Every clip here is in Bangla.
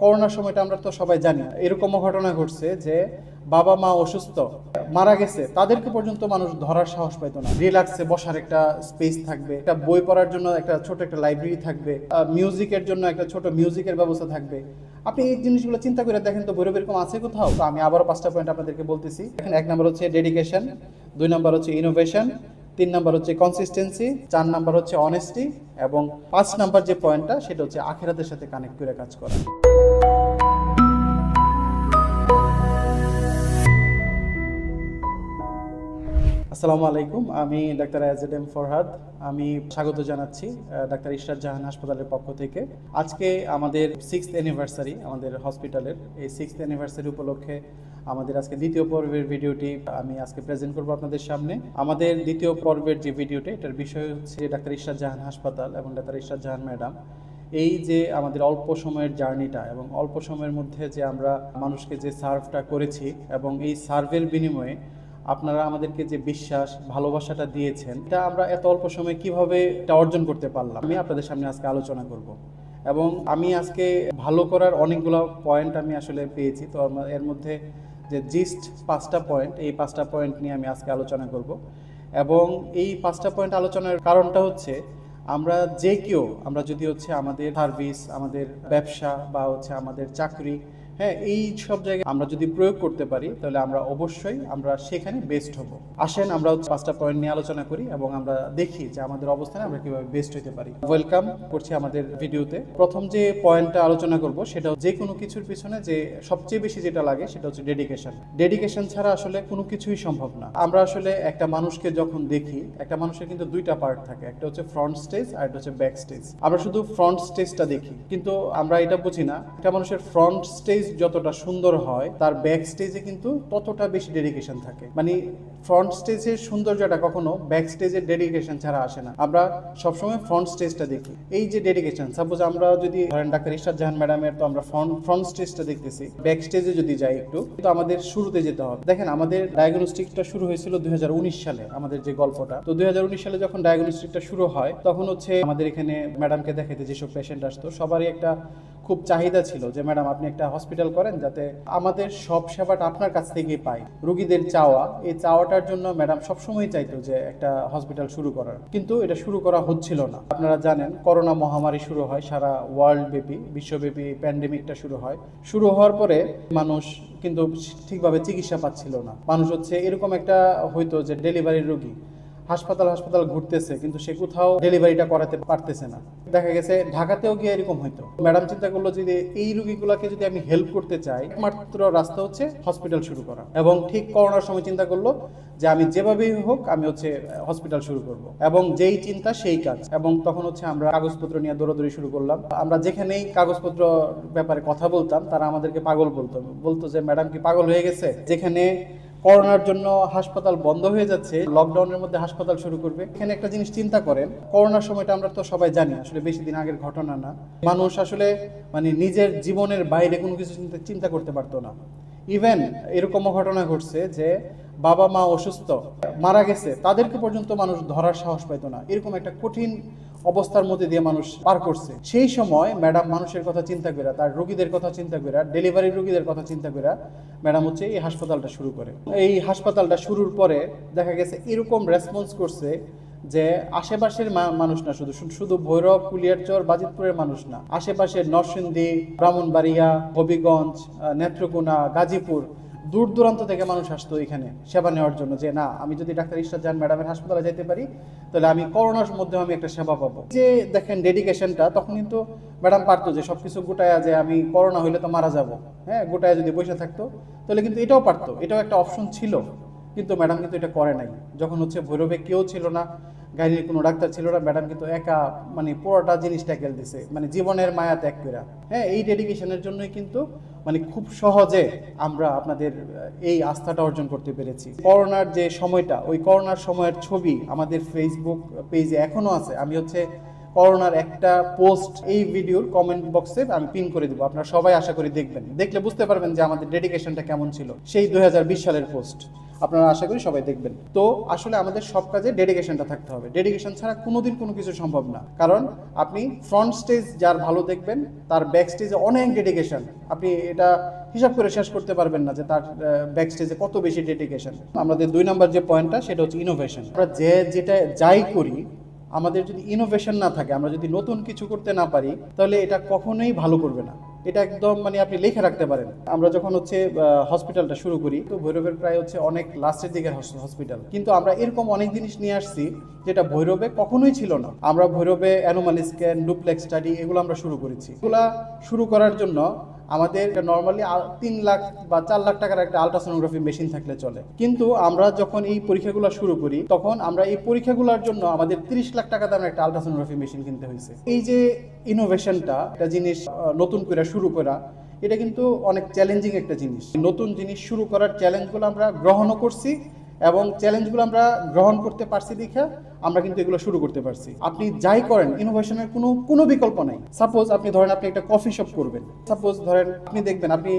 করোনার সময়টা আমরা তো সবাই জানি, এরকমও ঘটনা ঘটছে যে বাবা মা অসুস্থ মারা গেছে, তাদেরকে পর্যন্ত মানুষ ধরার সাহস পাইতো না। রিল্যাক্সে বসার একটা স্পেস থাকবে, একটা বই পড়ার জন্য একটা ছোট একটা লাইব্রেরি থাকবে, মিউজিকের জন্য একটা ছোট মিউজিকের ব্যবস্থা থাকবে। আপনি এই জিনিসগুলো চিন্তা করে দেখেন তো ভৈরব এরকম আছে কোথাও? তো আমি আবারও 5টা পয়েন্ট আপনাদেরকে বলতেছি। দেখেন, 1 নম্বর হচ্ছে ডেডিকেশন, 2 নম্বর হচ্ছে ইনোভেশন, 3 নাম্বার হচ্ছে কনসিস্টেন্সি, 4 নাম্বার হচ্ছে অনেস্টি, এবং 5 নাম্বার যে পয়েন্টটা সেটা হচ্ছে আখিরাতের সাথে কানেক্ট করে কাজ করা। আসসালামু আলাইকুম, আমি ডাক্তার AZM ফরহাদ। আমি স্বাগত জানাচ্ছি ডাক্তার ইশরাত জাহান হাসপাতালের পক্ষ থেকে। আজকে আমাদের 6th অ্যানিভার্সারি আমাদের হসপিটালের। এই 6th অ্যানিভার্সারি উপলক্ষে আমাদের আজকে দ্বিতীয় পর্বের ভিডিওটি আমি আজকে প্রেজেন্ট করব আপনাদের সামনে। আমাদের দ্বিতীয় পর্বের যে ভিডিওটি, এটার বিষয় হচ্ছে ডাক্তার ইশরাত জাহান হাসপাতাল এবং ডাক্তার ইশরাত জাহান ম্যাডাম। এই যে আমাদের অল্প সময়ের জার্নিটা এবং অল্প সময়ের মধ্যে যে আমরা মানুষকে যে সার্ভটা করেছি এবং এই সার্ভের বিনিময়ে আপনারা আমাদেরকে যে বিশ্বাস ভালোবাসাটা দিয়েছেন, এটা আমরা এত অল্প সময়ে কিভাবে এটা অর্জন করতে পারলাম, আমি আপনাদের সামনে আজকে আলোচনা করব। এবং আমি আজকে ভালো করার অনেকগুলো পয়েন্ট আমি আসলে পেয়েছি। তো এর মধ্যে যে জিস্ট 5টা পয়েন্ট, এই 5টা পয়েন্ট নিয়ে আমি আজকে আলোচনা করব। এবং এই 5টা পয়েন্ট আলোচনার কারণটা হচ্ছে আমরা যদি হচ্ছে আমাদের সার্ভিস, আমাদের ব্যবসা বা হচ্ছে আমাদের চাকরি, হ্যাঁ, এই সব জায়গায় আমরা যদি প্রয়োগ করতে পারি তাহলে আমরা অবশ্যই আমরা সেখানে বেস্ট হব। আসেন আমরা 5টা পয়েন্ট নিয়ে আলোচনা করি এবং আমরা দেখি যে আমাদের অবস্থানে আমরা কিভাবে বেস্ট হতে পারি। ওয়েলকাম করছি আমাদের ভিডিওতে। প্রথম যে পয়েন্টটা আলোচনা করব সেটা যে কোনো কিছুর পিছনে যে সবচেয়ে বেশি যেটা লাগে সেটা হচ্ছে ডেডিকেশন। ডেডিকেশন ছাড়া আসলে কোনো কিছুই সম্ভব না। আমরা আসলে একটা মানুষকে যখন দেখি, একটা মানুষের কিন্তু 2টা পার্ট থাকে, একটা হচ্ছে ফ্রন্ট স্টেজ আর একটা হচ্ছে ব্যাক স্টেজ। আমরা শুধু ফ্রন্ট স্টেজটা দেখি, কিন্তু আমরা এটা বুঝি না একটা মানুষের ফ্রন্ট স্টেজ যতটা সুন্দর হয় তার ব্যাক স্টেজে কিন্তু ততটা বেশি ডেডিকেশন থাকে। মানে ফ্রন্ট স্টেজের সৌন্দর্যটা কখনো ব্যাক স্টেজের ডেডিকেশন ছাড়া আসে না। আমরা সবসময় ফ্রন্ট স্টেজটা দেখি। এই যে ডেডিকেশন, সাপোজ আমরা যদি ধরেন ডাক্তার ইশরাত জাহান ম্যাডামের, তো আমরা ফ্রন্ট স্টেজটা দেখতেছি, ব্যাক স্টেজে যদি যাই একটু, তো আমাদের শুরুতে যেতে হবে। দেখেন, আমাদের ডায়াগনস্টিকটা শুরু হয়েছিল 2019 সালে, আমাদের যে গল্পটা। তো 2019 সালে যখন ডায়াগনস্টিকটা শুরু হয় তখন হচ্ছে আমাদের এখানে ম্যাডামকে দেখাইতে যেসব পেশেন্ট আসতো সবারই একটা খুব চাহিদা ছিল যে ম্যাডাম আপনি একটা হসপিটাল করেন যাতে আমাদের সব সেবাটা আপনার কাছ থেকেই পাই। রোগীদের চাওয়া, এই চাওয়াটার জন্য ম্যাডাম সবসময় চাইতো যে একটা হসপিটাল শুরু করার, কিন্তু এটা শুরু করা হচ্ছিল না। আপনারা জানেন করোনা মহামারী শুরু হয়, সারা ওয়ার্ল্ড ব্যাপী, বিশ্বব্যাপী প্যান্ডেমিকটা শুরু হয়। শুরু হওয়ার পরে মানুষ কিন্তু ঠিকভাবে চিকিৎসা পাচ্ছিল না। মানুষ হচ্ছে এরকম একটা হয়তো যে ডেলিভারির রোগী হাসপাতাল ঘুরতেছে কিন্তু সে কোথাও ডেলিভারিটা করাতে পারতেছে না। দেখা গেছে ঢাকাতেও গিয়ে এরকম হইতো। ম্যাডাম চিন্তা করলো যে এই রোগীগুলোকে যদি আমি হেল্প করতে চাই, একমাত্র রাস্তা হচ্ছে হসপিটাল শুরু করা। এবং ঠিক করোনার সময় চিন্তা করলো যে আমি যেভাবেই হোক আমি হচ্ছে হসপিটাল শুরু করব, এবং যেই চিন্তা সেই কাজ। এবং তখন হচ্ছে আমরা কাগজপত্র নিয়ে দৌড়াদৌড়ি শুরু করলাম। আমরা যেখানেই কাগজপত্র ব্যাপারে কথা বলতাম তারা আমাদেরকে পাগল বলতো যে ম্যাডাম কি পাগল হয়ে গেছে? যেখানে করোনার জন্য হাসপাতাল বন্ধ হয়ে যাচ্ছে, লকডাউনের মধ্যে হাসপাতাল শুরু করবে। এখানে একটা জিনিস চিন্তা করেন, করোনার সময়টা আমরা তো সবাই জানি আসলে বেশি দিন আগের ঘটনা না। মানুষ আসলে মানে নিজের জীবনের বাইরে কোনো কিছু চিন্তা করতে পারতো না। ইভেন এরকমও ঘটনা ঘটছে যে বাবা মা অসুস্থ মারা গেছে, তাদেরকে পর্যন্ত মানুষ ধরার সাহস পাইতো না। এরকম একটা কঠিন অবস্থার মধ্যে দিয়ে মানুষ পার করছে। সেই সময় ম্যাডাম মানুষের কথা চিন্তা করে, তার রোগীদের কথা চিন্তা করে, ডেলিভারি রোগীদের কথা চিন্তা করে ম্যাডাম হচ্ছে এই হাসপাতালটা শুরু করে। এই হাসপাতালটা শুরুর পরে দেখা গেছে এরকম রেসপন্স করছে যে আশেপাশের মানুষ না, শুধু ভৈরব, কুলিয়ারচর, বাজিতপুরের মানুষ না, আশেপাশের নরসিংদী, ব্রাহ্মণবাড়িয়া, হবিগঞ্জ, নেত্রকোনা, গাজীপুর, দূর দূরান্ত থেকে মানুষ আসতো এখানে সেবা নেওয়ার জন্য, যে না, আমি যদি ডাক্তার ইশরাত জাহান ম্যাডামের হাসপাতালে যেতে পারি তাহলে আমি করোনার মধ্যে আমি একটা সেবা পাবো। যে দেখেন ডেডিকেশনটা, তখন কিন্তু ম্যাডাম পারতো যে সবকিছু গোটায়া যে আমি করোনা হইলে তো মারা যাব, হ্যাঁ, গোটায়া যদি বসে থাকতো তাহলে কিন্তু এটাও পারতো, এটাও একটা অপশন ছিল। কিন্তু ম্যাডাম কিন্তু এটা করে নাই। যখন হচ্ছে ভৈরবে কেউ ছিল না, গাড়ির কোনো ডাক্তার ছিল না, ম্যাডাম কিন্তু একা মানে পুরোটা জিনিস ট্যাকেল দিছে, মানে জীবনের মায়া ত্যাগ করে। হ্যাঁ, এই ডেডিকেশনের জন্যই কিন্তু মানে খুব সহজে আমরা আপনাদের এই আস্থাটা অর্জন করতে পেরেছি। করোনার যে সময়টা, ওই করোনার সময়ের ছবি আমাদের ফেসবুক পেজে এখনো আছে। আমি হচ্ছে করোনার একটা পোস্ট এই ভিডিওর কমেন্ট বক্সে আমি পিন করে দিব, আপনারা সবাই আশা করি দেখবেন, দেখলে বুঝতে পারবেন যে আমাদের ডেডিকেশনটা কেমন ছিল। সেই 2020 সালের পোস্ট আপনারা আশা করি সবাই দেখবেন। তো আসলে আমাদের সব কাজে ডেডিকেশনটা থাকতে হবে, ডেডিকেশন ছাড়া কোনোদিন কোনো কিছু সম্ভব না। কারণ আপনি ফ্রন্ট স্টেজ যার ভালো দেখবেন, তার ব্যাক স্টেজে অনেক ডেডিকেশন, আপনি এটা হিসাব করে শেষ করতে পারবেন না যে তার ব্যাক স্টেজে কত বেশি ডেডিকেশন। আমাদের 2 নম্বর যে পয়েন্টটা সেটা হচ্ছে ইনোভেশন। আমরা যেটা যাই করি, আমাদের যদি ইনোভেশন না থাকে, আমরা যদি নতুন কিছু করতে না পারি, তাহলে এটা কখনোই ভালো করবে না। এটা একদম মানে আপনি লিখে রাখতে পারেন। আমরা যখন হচ্ছে হসপিটালটা শুরু করি, তো ভৈরবের প্রায় হচ্ছে অনেক লাস্টের দিকের হসপিটাল, কিন্তু আমরা এরকম অনেক জিনিস নিয়ে আসছি যেটা ভৈরবে কখনোই ছিল না। আমরা ভৈরবে অ্যানোমালি স্ক্যান, ডুপ্লেক্স স্টাডি এগুলো আমরা শুরু করেছি। এগুলা শুরু করার জন্য আমাদের নর্মালি 3 লাখ বা 4 লাখ টাকার একটা আলট্রাসোনোগ্রাফি মেশিন থাকলে চলে, কিন্তু আমরা যখন এই পরীক্ষাগুলো শুরু করি, তখন আমরা এই পরীক্ষাগুলোর জন্য আমাদের 30 লাখ টাকা দামের একটা আলট্রাসোনোগ্রাফি মেশিন কিনতে হয়েছে। এই যে ইনোভেশনটা, একটা জিনিস নতুন করে শুরু করা, এটা কিন্তু অনেক চ্যালেঞ্জিং একটা জিনিস। নতুন জিনিস শুরু করার চ্যালেঞ্জগুলো আমরা গ্রহণও করছি, এবং চ্যালেঞ্জগুলো আমরা গ্রহণ করতে পারছি দেখে আমরা কিন্তু এগুলো শুরু করতে পারছি। আপনি যাই করেন, ইনোভেশনের কোনো বিকল্প নাই। সাপোজ আপনি ধরেন আপনি একটা কফি শপ করবেন, সাপোজ ধরেন আপনি দেখবেন আপনি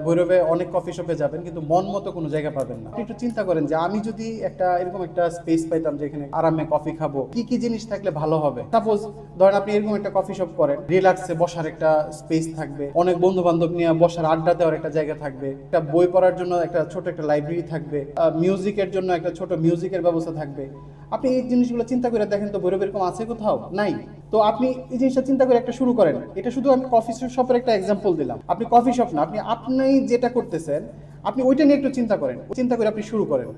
ভৈরবে অনেক কফি শপে যাবেন, কিন্তু মন মতো কোনো জায়গা পাবেন না। আপনি একটু চিন্তা করেন যে আমি যদি এরকম একটা স্পেস পাইতাম যেখানে আরামে কফি খাবো, কি কি জিনিস থাকলে ভালো হবে। সাপোজ ধরেন আপনি এরকম একটা কফি শপ করেন, রিল্যাক্সে বসার একটা স্পেস থাকবে, অনেক বন্ধু বান্ধব নিয়ে বসার আড্ডা দেওয়ার একটা জায়গা থাকবে, একটা বই পড়ার জন্য একটা ছোট একটা লাইব্রেরি থাকবে, মিউজিকের জন্য একটা ছোট মিউজিকের ব্যবস্থা থাকবে। আপনি এই জিনিসগুলো চিন্তা করে দেখেন তো ভৈরব এরকম আছে কোথাও? নাই। তো আপনি এই জিনিসটা চিন্তা করে একটা শুরু করেন। এটা শুধু আমি কফি শপের একটা এক্সাম্পল দিলাম। আপনি কফি শপ না, আপনি যেটা করতেছেন আপনি ওইটা নিয়ে একটু চিন্তা করেন, চিন্তা করে আপনি শুরু করেন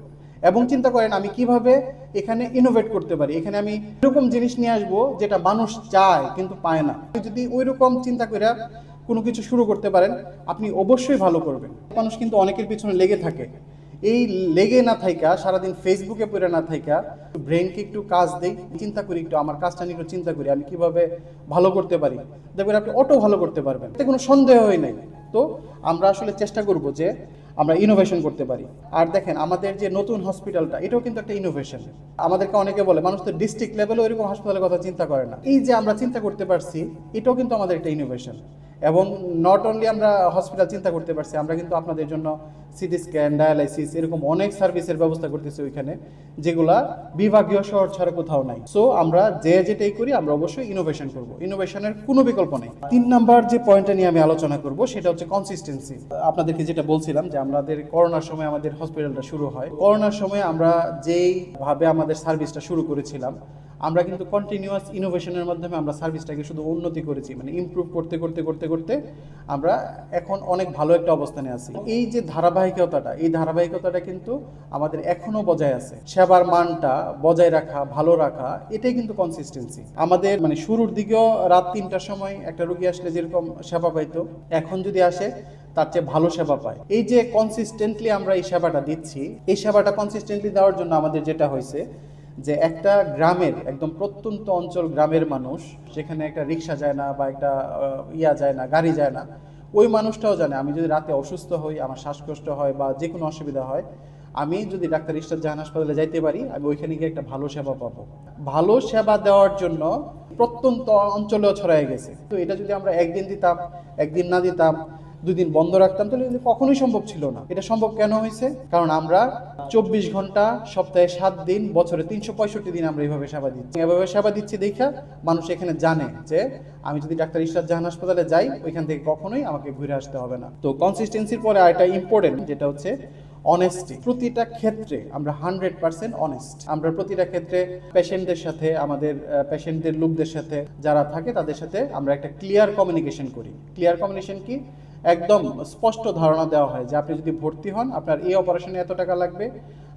এবং চিন্তা করেন আমি কিভাবে এখানে ইনোভেট করতে পারি, এখানে আমি এরকম জিনিস নিয়ে আসবো যেটা মানুষ চায় কিন্তু পায় না। যদি ওই রকম চিন্তা করে কোনো কিছু শুরু করতে পারেন, আপনি অবশ্যই ভালো করবেন। মানুষ কিন্তু অনেকের পিছনে লেগে থাকে, এই লেগে না থাইকা, সারাদিন ফেসবুকে পড়ে না থাইকা, ব্রেনকে একটু কাজ দেই, চিন্তা করি, একটু আমার কাজটা নিয়ে একটু চিন্তা করি আমি কিভাবে ভালো করতে পারি, দেখবেন আপনি অটো ভালো করতে পারবেন, এতে কোনো সন্দেহই নেই। তো আমরা আসলে চেষ্টা করব যে আমরা ইনোভেশন করতে পারি। আর দেখেন আমাদের যে নতুন হসপিটালটা, এটাও কিন্তু একটা ইনোভেশন। আমাদেরকে অনেকে বলে মানুষ তো ডিস্ট্রিক্ট লেভেলে এরকম হাসপাতালের কথা চিন্তা করে না। এই যে আমরা চিন্তা করতে পারছি, এটাও কিন্তু আমাদের একটা ইনোভেশন। এবং নট অনলি আমরা হসপিটাল চিন্তা করতে পারছি, আমরা কিন্তু আপনাদের জন্য সিটি স্ক্যান, ডায়ালাইসিস এরকম অনেক সার্ভিসের ব্যবস্থা করতেছি ওইখানে, যেগুলা বিভাগীয় শহর ছাড়া কোথাও নাই। সো আমরা যেটাই করি আমরা অবশ্যই ইনোভেশন করব, ইনোভেশনের কোনো বিকল্প নেই। 3 নাম্বার যে পয়েন্টটা নিয়ে আমি আলোচনা করব সেটা হচ্ছে কনসিস্টেন্সি। আপনাদেরকে যেটা বলছিলাম যে আমাদের করোনার সময় আমাদের হসপিটালটা শুরু হয়, করোনার সময় আমরা যেই ভাবে আমাদের সার্ভিসটা শুরু করেছিলাম, আমরা কিন্তু কন্টিনিউয়াস ইনোভেশনের মাধ্যমে আমরা সার্ভিসটাকে শুধু উন্নতি করেছি, মানে ইমপ্রুভ করতে করতে করতে করতে আমরা এখন অনেক ভালো একটা অবস্থানে আছি। এই যে ধারাবাহিকতাটা, এই ধারাবাহিকতাটা কিন্তু আমাদের এখনো বজায় আছে। সেবার মানটা বজায় রাখা, ভালো রাখা, এটাই কিন্তু কনসিস্টেন্সি। আমাদের মানে শুরুর দিকেও রাত 3টার সময় একটা রোগী আসলে যেরকম সেবা পাইতো, এখন যদি আসে তার চেয়ে ভালো সেবা পায়। এই যে কনসিস্টেন্টলি আমরা এই সেবাটা দিচ্ছি, এই সেবাটা কনসিস্টেন্টলি দেওয়ার জন্য আমাদের যেটা হয়েছে যে একটা গ্রামের একদম প্রত্যন্ত অঞ্চল, গ্রামের মানুষ যেখানে একটা রিক্সা যায় না বা একটা যায় না, গাড়ি যায় না, ওই মানুষটাও জানে আমি যদি রাতে অসুস্থ হই, আমার শ্বাসকষ্ট হয় বা যে কোনো অসুবিধা হয়, আমি যদি ডাক্তার ইশরাত জাহান হাসপাতালে যাইতে পারি, আমি ওইখানে গিয়ে একটা ভালো সেবা পাবো। ভালো সেবা দেওয়ার জন্য প্রত্যন্ত অঞ্চলেও ছড়ায় গেছে। তো এটা যদি আমরা একদিন দিতাম, একদিন না দিতাম, 2 দিন বন্ধ রাখতাম, তাহলে কিন্তু কখনোই সম্ভব ছিল না। এটা সম্ভব কেন হয়েছে? কারণ আমরা 24 ঘন্টা, সপ্তাহে 7 দিন, বছরে 365 দিন আমরা এইভাবে সেবা দিচ্ছি। এভাবে সেবা দিচ্ছি দেখা মানুষ এখানে জানে যে আমি যদি ডাক্তার ইশরাত জাহান হাসপাতালে যাই, ওইখান থেকে কখনোই আমাকে ঘুরে আসতে হবে না। তো কনসিস্টেন্সির পরে আরেকটা ইম্পর্টেন্ট যেটা হচ্ছে অনেস্টি। প্রতিটা ক্ষেত্রে আমরা 100% অনেস্ট। আমরা প্রতিটা ক্ষেত্রে পেশেন্টদের সাথে, আমাদের পেশেন্টদের লোকদের সাথে যারা থাকে তাদের সাথে আমরা একটা ক্লিয়ার কমিউনিকেশন করি। ক্লিয়ার কমিউনিকেশন কি? একদম স্পষ্ট ধারণা দেওয়া হয় যে আপনি যদি ভর্তি হন, আপনার এই অপারেশনে এত টাকা লাগবে,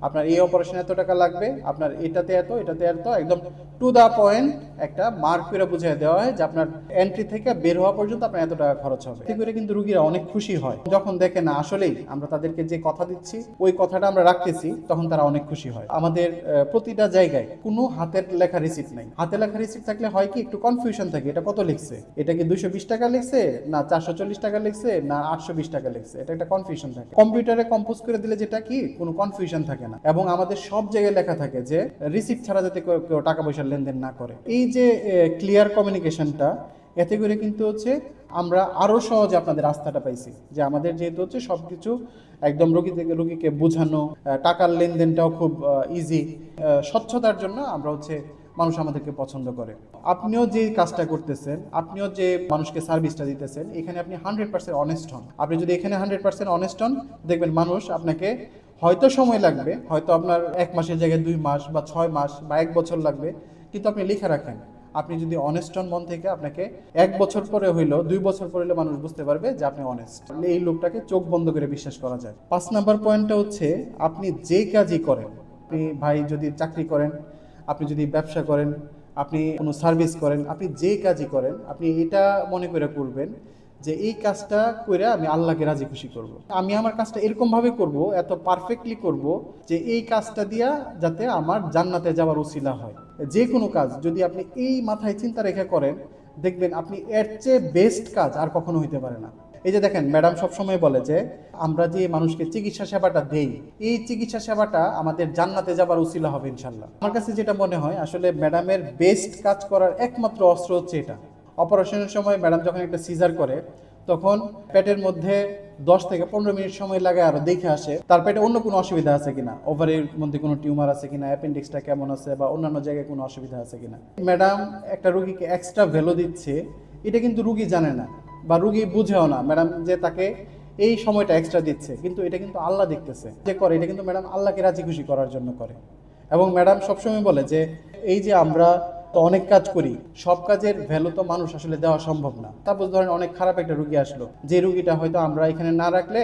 আপনার এই অপারেশনে এত টাকা লাগবে, আপনার এটাতে এত, এটাতে এত, একদম টু দা পয়েন্ট একটা মার্ক করে বুঝিয়ে দেওয়া হয় যে আপনার এন্ট্রি থেকে বের হওয়া পর্যন্ত আপনার এত টাকা খরচ হবে। এতে করে কিন্তু রোগীরা অনেক খুশি হয় যখন দেখে না আসলেই আমরা তাদেরকে যে কথা দিচ্ছি ওই কথাটা আমরা রাখতেছি, তখন তারা অনেক খুশি হয়। আমাদের প্রতিটা জায়গায় কোনো হাতের লেখা রিসিপ্ট নাই। হাতে লেখা রিসিপ্ট থাকলে হয় কি, একটু কনফিউশন থাকে, এটা কত লিখছে, এটা কি 220 টাকা লিখছে না 440 টাকা লিখছে না 820 টাকা লিখছে, এটা একটা কনফিউশন থাকে। কম্পিউটারে কম্পোজ করে দিলে যেটা কি কোনো কনফিউশন থাকে না। না, এবং আমাদের সব জায়গায় লেখা থাকে যে রিসিপ্ট ছাড়া যাতে কেউ টাকা পয়সার লেনদেন না করে। এই যে ক্লিয়ার কমিউনিকেশনটা, এতে করে কিন্তু হচ্ছে আমরা আরও সহজে আপনাদের আস্থাটা পাইছি যে আমাদের যেহেতু হচ্ছে সব কিছু একদম রোগীকে বোঝানো, টাকার লেনদেনটাও খুব ইজি, স্বচ্ছতার জন্য আমরা হচ্ছে মানুষ আমাদেরকে পছন্দ করে। আপনিও যে কাজটা করতেছেন, আপনিও যে মানুষকে সার্ভিসটা দিতেছেন, এখানে আপনি 100% অনেস্ট হন। আপনি যদি এখানে 100% অনেস্ট হন, দেখবেন মানুষ আপনাকে, হয়তো সময় লাগবে, হয়তো আপনার 1 মাসের জায়গায় 2 মাস বা 6 মাস বা 1 বছর লাগবে, কিন্তু আপনি লিখে রাখেন আপনি যদি অনেস্ট হন মন থেকে, আপনাকে 1 বছর পরে হইলো 2 বছর পরে হইলো মানুষ বুঝতে পারবে যে আপনি অনেস্ট। এই লোকটাকে চোখ বন্ধ করে বিশ্বাস করা যায়। 5 নাম্বার পয়েন্টটা হচ্ছে আপনি যে কাজই করেন, আপনি ভাই যদি চাকরি করেন, আপনি যদি ব্যবসা করেন, আপনি কোনো সার্ভিস করেন, আপনি যে কাজই করেন, আপনি এটা মনে করে করবেন যে এই কাজটা করে আমি আল্লাহকে রাজি খুশি করব। আমি আমার কাজটা এরকমভাবে করব, এত পারফেক্টলি করব যে এই কাজটা দিয়া যাতে আমার জান্নাতে যাওয়ার উসিলা হয়। যে কোনো কাজ যদি আপনি এই মাথায় চিন্তা রেখে করেন, দেখবেন আপনি এর চেয়ে বেস্ট কাজ আর কখনো হইতে পারে না। এই যে দেখেন, ম্যাডাম সবসময় বলে যে আমরা যে মানুষকে চিকিৎসা সেবাটা দেই, এই চিকিৎসা সেবাটা আমাদের জান্নাতে যাবার উসিলা হবে ইনশাল্লাহ। আমার কাছে যেটা মনে হয়, আসলে ম্যাডামের বেস্ট কাজ করার একমাত্র অস্ত্র হচ্ছে এটা। অপারেশনের সময় ম্যাডাম যখন একটা সিজার করে, তখন পেটের মধ্যে 10 থেকে 15 মিনিট সময় লাগে আরো দেখে আসে তার পেটে অন্য কোনো অসুবিধা আছে কিনা, ওভারের মধ্যে কোনো টিউমার আছে কিনা, অ্যাপেন্ডিক্সটা কেমন আছে বা অন্যান্য জায়গায় কোনো অসুবিধা আছে কিনা। ম্যাডাম একটা রোগীকে এক্সট্রা ভ্যালু দিচ্ছে, এটা কিন্তু রোগী জানে না বা রোগী বুঝেও না ম্যাডাম যে তাকে এই সময়টা এক্সট্রা দিচ্ছে, কিন্তু এটা কিন্তু আল্লাহ দেখতেছে যে করে, এটা কিন্তু ম্যাডাম আল্লাহকে রাজি খুশি করার জন্য করে। এবং ম্যাডাম সবসময় বলে যে এই যে আমরা তো অনেক কাজ করি, সব কাজের ভ্যালু তো মানুষ আসলে দেওয়া সম্ভব না। তারপর ধরেন অনেক খারাপ একটা রুগী আসলো, যে রুগীটা হয়তো আমরা এখানে না রাখলে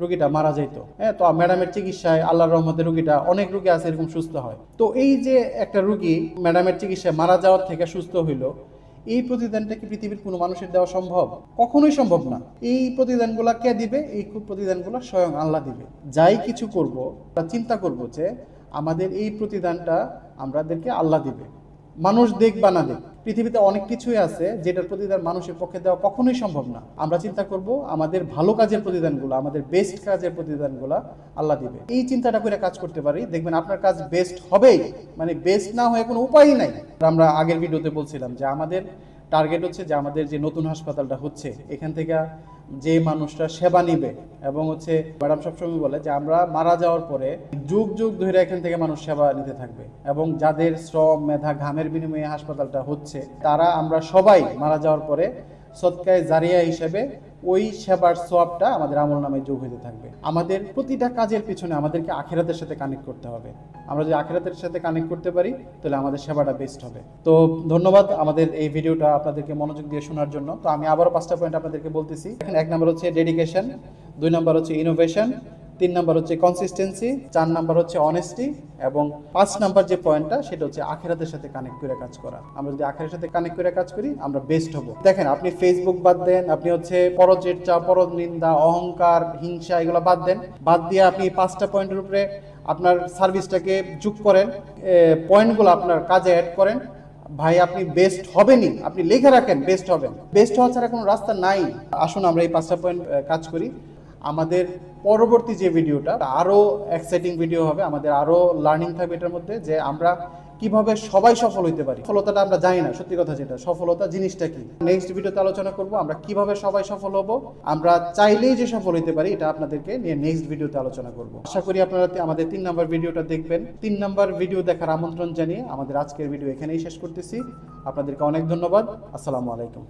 রুগীটা মারা যাইতো, হ্যাঁ, তো ম্যাডামের চিকিৎসায় আল্লাহর রহমতে রুগীটা, অনেক রুগী আছে এরকম সুস্থ হয়। তো এই যে একটা রুগী ম্যাডামের চিকিৎসায় মারা যাওয়ার থেকে সুস্থ হইলো, এই প্রতিদানটা কি পৃথিবীর কোনো মানুষের দেওয়া সম্ভব? কখনোই সম্ভব না। এই প্রতিদানগুলা কে দিবে? এই প্রতিদানগুলো স্বয়ং আল্লাহ দিবে। যাই কিছু করব, চিন্তা করব যে আমাদের এই প্রতিদানটা আমাদেরকে আল্লাহ দিবে। মানুষ দেখ বা না দেখ, পৃথিবীতে অনেক কিছুই আছে যেটার প্রতিদান মানুষের পক্ষে দেওয়া কখনোই সম্ভব না। আমরা চিন্তা করব আমাদের ভালো কাজের প্রতিদানগুলো, আমাদের বেস্ট কাজের প্রতিদানগুলো আল্লাহ দিবে। এই চিন্তাটা করে কাজ করতে পারি, দেখবেন আপনার কাজ বেস্ট হবেই, মানে বেস্ট না হয়ে কোনো উপায়ই নাই। আমরা আগের ভিডিওতে বলছিলাম যে আমাদের টার্গেট হচ্ছে যে আমাদের যে নতুন হাসপাতালটা হচ্ছে, এখান থেকে যে মানুষটা সেবা নিবে, এবং হচ্ছে ম্যাডাম সবসময় বলে যে আমরা মারা যাওয়ার পরে যুগ যুগ ধরে এখান থেকে মানুষ সেবা নিতে থাকবে, এবং যাদের শ্রম মেধা ঘামের বিনিময়ে হাসপাতালটা হচ্ছে, তারা আমরা সবাই মারা যাওয়ার পরে সদকায়ে জারিয়া হিসেবে ওই সেবার সওয়াবটা আমাদের আমল নামে যোগ হতে থাকবে। আমাদের প্রতিটা কাজের পিছনে আমাদেরকে আখিরাতের সাথে কানেক্ট করতে হবে। আমরা যদি আখিরাতের সাথে কানেক্ট করতে পারি, তাহলে আমাদের সেবাটা বেস্ট হবে। তো ধন্যবাদ আমাদের এই ভিডিওটা আপনাদেরকে মনোযোগ দিয়ে শোনার জন্য। তো আমি আবারও 5টা পয়েন্ট আপনাদেরকে বলতেছি। 1 নাম্বার হচ্ছে ডেডিকেশন, 2 নাম্বার হচ্ছে ইনোভেশন, 3 নাম্বার হচ্ছে কনসিস্টেন্সি, 4 নাম্বার হচ্ছে অনেস্টি, এবং 5 নাম্বার যে পয়েন্টটা সেটা হচ্ছে আখিরাতের সাথে কানেক্ট করে কাজ করা। আমরা যদি আখিরাতের সাথে কানেক্ট করে কাজ করি, আমরা বেস্ট হব। দেখেন, আপনি ফেসবুক বাদ দেন, আপনি হচ্ছে পরচর্চা, পরনিন্দা, অহংকার, হিংসা, এগুলো বাদ দেন। বাদ দিয়ে আপনি 5টা পয়েন্টের উপরে আপনার সার্ভিসটাকে যোগ করেন, পয়েন্টগুলো আপনার কাজে অ্যাড করেন, ভাই আপনি বেস্ট হবেনই। আপনি লিখে রাখেন বেস্ট হবেন। বেস্ট হওয়া ছাড়া কোনো রাস্তা নাই। আসুন আমরা এই 5টা পয়েন্ট কাজ করি। আমাদের পরবর্তী যে ভিডিওটা আরো এক্সাইটিং ভিডিও হবে, আমাদের আরো লার্নিং থাকবে এটার মধ্যে, যে আমরা কিভাবে সবাই সফল হইতে পারি। সফলতাটা আমরা জানি না, সত্যি কথা যেটা, সফলতা জিনিসটা কি। নেক্সট ভিডিওতে আলোচনা করব আমরা কিভাবে সবাই সফল হব, আমরা চাইলেই যে সফল হইতে পারি, এটা আপনাদেরকে নিয়ে নেক্সট ভিডিওতে আলোচনা করব। আশা করি আপনারা আমাদের 3 নাম্বার ভিডিওটা দেখবেন। 3 নাম্বার ভিডিও দেখার আমন্ত্রণ জানিয়ে আমাদের আজকের ভিডিও এখানেই শেষ করতেছি। আপনাদেরকে অনেক ধন্যবাদ। আসসালামু আলাইকুম।